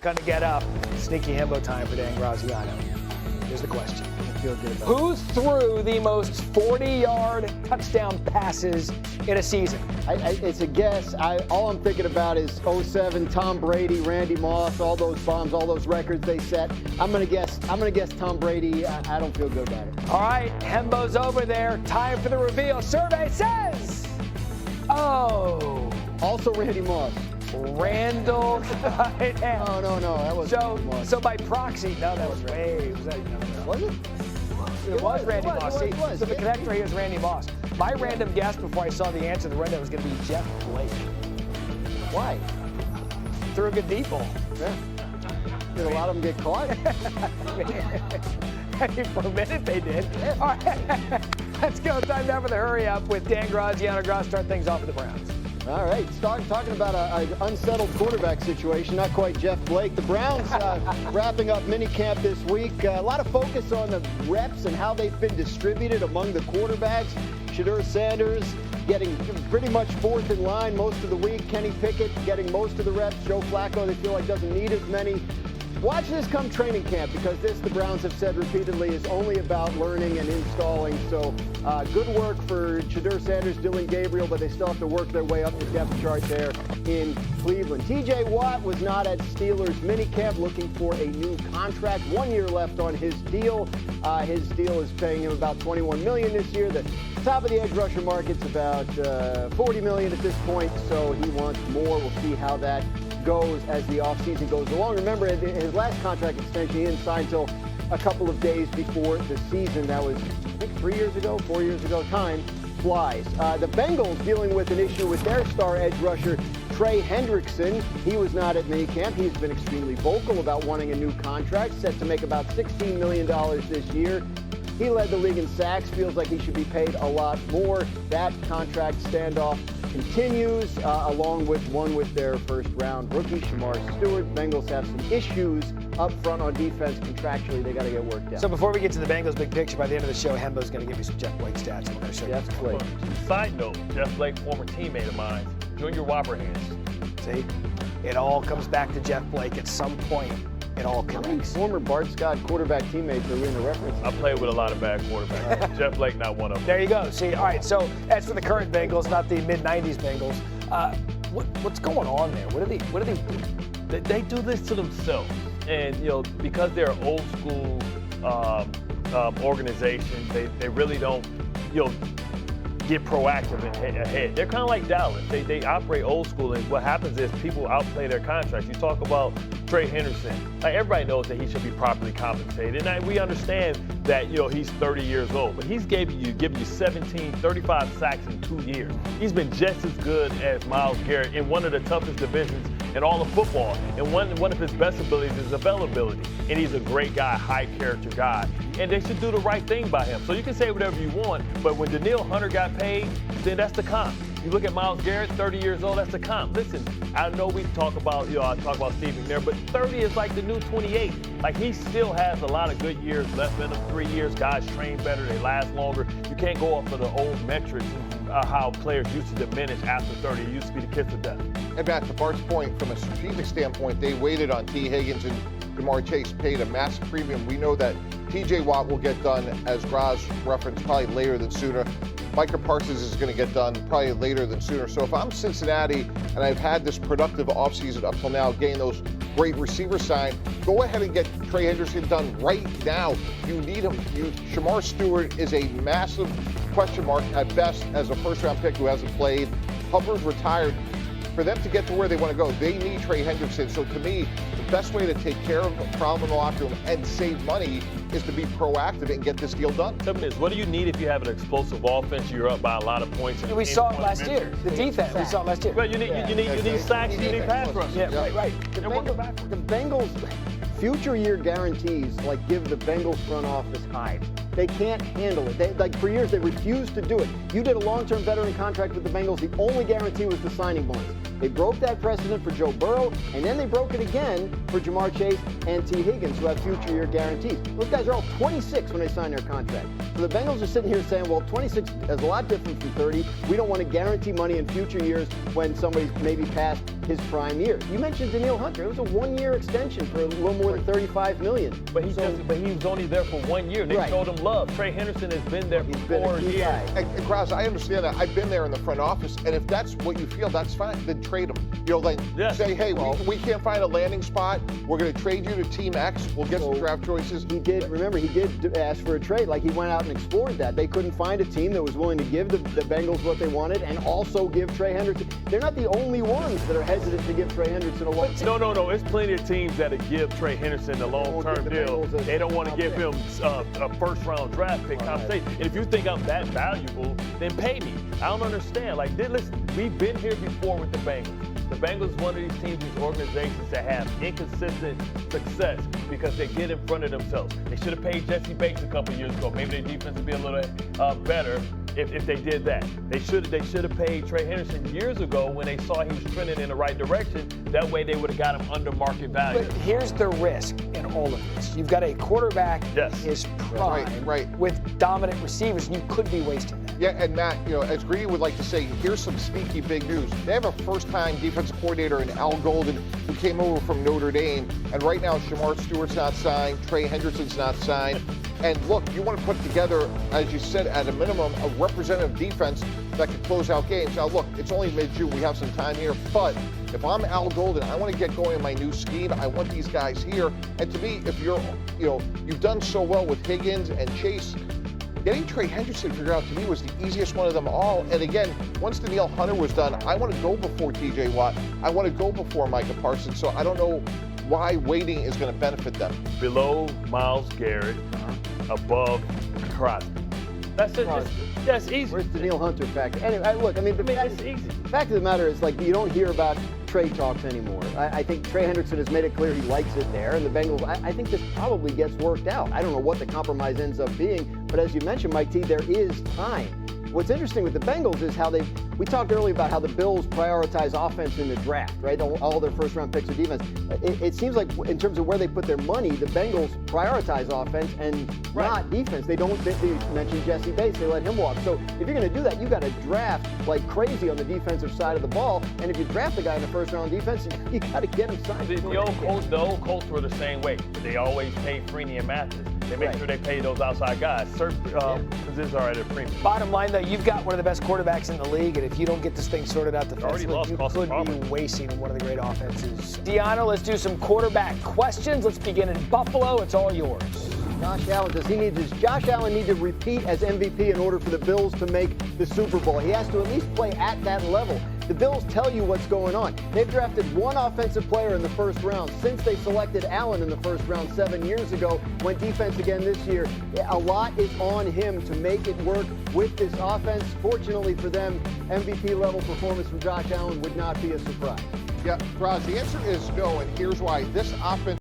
Gonna get up. Sneaky himbo time for Dan Graziano. Here's the question. Feel good about Who threw the most 40-yard touchdown passes in a season? It's a guess. All I'm thinking about is 07, Tom Brady, Randy Moss, all those bombs, all those records they set. I'm gonna guess Tom Brady. I don't feel good about it. All right, Hembo's over there. Time for the reveal. Survey says, oh. Also Randy Moss. Randall Cunningham. No, that was so by proxy, no, that was Ray. Was it? It was Randy Moss. It was. So the connector here is Randy Moss. My random guess before I saw the answer to the rundown was going to be Jeff Blake. Why? Threw a good deep ball. Yeah. Did a lot of them get caught? For a minute they did. Yeah. All right, let's go. Time now for the hurry up with Dan Graziano. Graz, start things off with the Browns. All right, start talking about an unsettled quarterback situation. Not quite Jeff Blake. The Browns wrapping up minicamp this week. A lot of focus on the reps and how they've been distributed among the quarterbacks. Shedeur Sanders getting pretty much fourth in line most of the week. Kenny Pickett getting most of the reps. Joe Flacco, they feel like doesn't need as many. Watch this come training camp, because this, the Browns have said repeatedly, is only about learning and installing. So good work for Shedeur Sanders, Dylan Gabriel, but they still have to work their way up the depth chart there in Cleveland. TJ Watt was not at Steelers minicamp, looking for a new contract. 1 year left on his deal. His deal is paying him about $21 million this year. The top of the edge rusher market's about $40 million at this point, so he wants more. We'll see how that goes as the offseason goes along. Remember, his last contract extension, he didn't sign until a couple of days before the season. That was, I think, 4 years ago. Time flies. The Bengals dealing with an issue with their star edge rusher, Trey Hendrickson. He was not at minicamp. He's been extremely vocal about wanting a new contract, set to make about $16 million this year. He led the league in sacks, feels like he should be paid a lot more. That contract standoff continues, along with one with their first-round rookie, Lamar Stewart. Bengals have some issues up front on defense. Contractually, they got to get worked out. So before we get to the Bengals big picture, by the end of the show, Hembo's going to give you some Jeff Blake stats. I'm going to show you. Jeff Blake. Side note, Jeff Blake, former teammate of mine, Junior Whopperhands. See, it all comes back to Jeff Blake at some point. It all connects. Former Bart Scott quarterback teammates are in the reference. I played with a lot of bad quarterbacks. Jeff Blake, not one of them. There you go. See, all right, so that's for the current Bengals, not the mid-'90s Bengals. What's going on there? What do they do? They do this to themselves. And, because they're an old school organization, they really don't, get proactive and ahead. They're kind of like Dallas. They operate old school, and what happens is people outplay their contracts. You talk about Trey Hendrickson. Like, everybody knows that he should be properly compensated. And we understand that, he's 30 years old, but he's giving you 35 sacks in 2 years. He's been just as good as Myles Garrett in one of the toughest divisions in all of football. And one of his best abilities is availability. And he's a great guy, high character guy. And they should do the right thing by him. So you can say whatever you want, but when Danielle Hunter got paid, then that's the comp. You look at Myles Garrett, 30 years old, that's the comp. Listen, I know we talk about, I talk about Steve McNair, but 30 is like the new 28. Like, he still has a lot of good years left in him. 3 years, guys train better, they last longer. You can't go off of the old metrics, how players used to diminish after 30. It used to be the kiss of death. And back to Bart's point, from a strategic standpoint, they waited on T. Higgins, and Jamar Chase paid a massive premium. We know that TJ Watt will get done, as Graz referenced, probably later than sooner. Micah Parsons is going to get done probably later than sooner. So if I'm Cincinnati and I've had this productive offseason up till now, getting those great receivers signed, go ahead and get Trey Hendrickson done right now. You need him. Shamar Stewart is a massive question mark at best as a first-round pick who hasn't played. Hubbard's retired. For them to get to where they want to go, they need Trey Hendrickson. So to me, the best way to take care of a problem in the locker room and save money is to be proactive and get this deal done. Tell me this, what do you need if you have an explosive offense, you're up by a lot of points? We saw it last year. The defense, we saw it last year. Well, you need sacks, you need pass rush. Yeah, right. The Bengals future year guarantees, give the Bengals front office hives. They can't handle it. For years, they refused to do it. You did a long-term veteran contract with the Bengals. The only guarantee was the signing bonus. They broke that precedent for Joe Burrow, and then they broke it again for Jamar Chase and T. Higgins, who have future year guarantees. Those guys are all 26 when they sign their contract. So the Bengals are sitting here saying, well, 26 is a lot different from 30. We don't want to guarantee money in future years when somebody's maybe past his prime years. You mentioned Danielle Hunter. It was a one-year extension for a little more than $35 million. But he was only there for 1 year. They showed him love. Trey Henderson has been there for 4 years. And Graz, I understand that. I've been there in the front office, and if that's what you feel, that's fine. Then trade him. Say, hey, we can't find a landing spot. We're going to trade you to Team X. We'll get some draft choices. He did ask for a trade. Like, he went out and explored that. They couldn't find a team that was willing to give the Bengals what they wanted and also give Trey Henderson. They're not the only ones that are hesitant to give Trey Henderson a long term. No. There's plenty of teams that give Trey Henderson a long-term deal. They don't want to give him a first-round draft pick compensation. And if you think I'm that valuable, then pay me. I don't understand. Like, listen, we've been here before with the Bengals. The Bengals is one of these teams, these organizations that have inconsistent success because they get in front of themselves. They should have paid Jesse Bates a couple years ago. Maybe their defense would be a little better if they did that. They should have paid Trey Henderson years ago when they saw he was trending in the right direction. That way they would have got him under market value. But here's the risk in all of this. You've got a quarterback in his prime with dominant receivers, and you could be wasting that. Yeah, and Matt, as Greedy would like to say, here's some sneaky big news. They have a first-time defensive coordinator in Al Golden who came over from Notre Dame, and right now Shamar Stewart's not signed, Trey Henderson's not signed. And look, you want to put together, as you said, at a minimum, a representative defense that could close out games. Now, look, it's only mid-June. We have some time here. But if I'm Al Golden, I want to get going in my new scheme. I want these guys here. And to me, if you've done so well with Higgins and Chase, getting Trey Henderson figured out to me was the easiest one of them all. And again, once Danielle Hunter was done, I want to go before T.J. Watt. I want to go before Micah Parsons. So I don't know why waiting is going to benefit them. Below Myles Garrett, above Crosby. That's it. That's easy. Where's the Danielle Hunter factor? Anyway, look, it's easy. The fact of the matter is, like, you don't hear about trade talks anymore. I think Trey Henderson has made it clear he likes it there, and the Bengals, I think this probably gets worked out. I don't know what the compromise ends up being, but as you mentioned, Mike T, there is time. What's interesting with the Bengals is how we talked earlier about how the Bills prioritize offense in the draft, right? All their first-round picks are defense. It seems like in terms of where they put their money, the Bengals prioritize offense and not defense. They mentioned Jesse Bates. They let him walk. So if you're going to do that, you got to draft like crazy on the defensive side of the ball. And if you draft a guy in the first-round defense, you got to get him signed. The old Colts were the same way. They always pay Freeney and Mathis. They make sure they pay those outside guys. Certain positions are at a premium. Bottom line, though, you've got one of the best quarterbacks in the league, and if you don't get this thing sorted out defensively, you could be wasting one of the great offenses. Deanna, let's do some quarterback questions. Let's begin in Buffalo. It's all yours. Josh Allen, does Josh Allen need to repeat as MVP in order for the Bills to make the Super Bowl? He has to at least play at that level. The Bills tell you what's going on. They've drafted one offensive player in the first round since they selected Allen in the first round 7 years ago. Went defense again this year. A lot is on him to make it work with this offense. Fortunately for them, MVP-level performance from Josh Allen would not be a surprise. Yeah, Roz, the answer is no, and here's why. This offense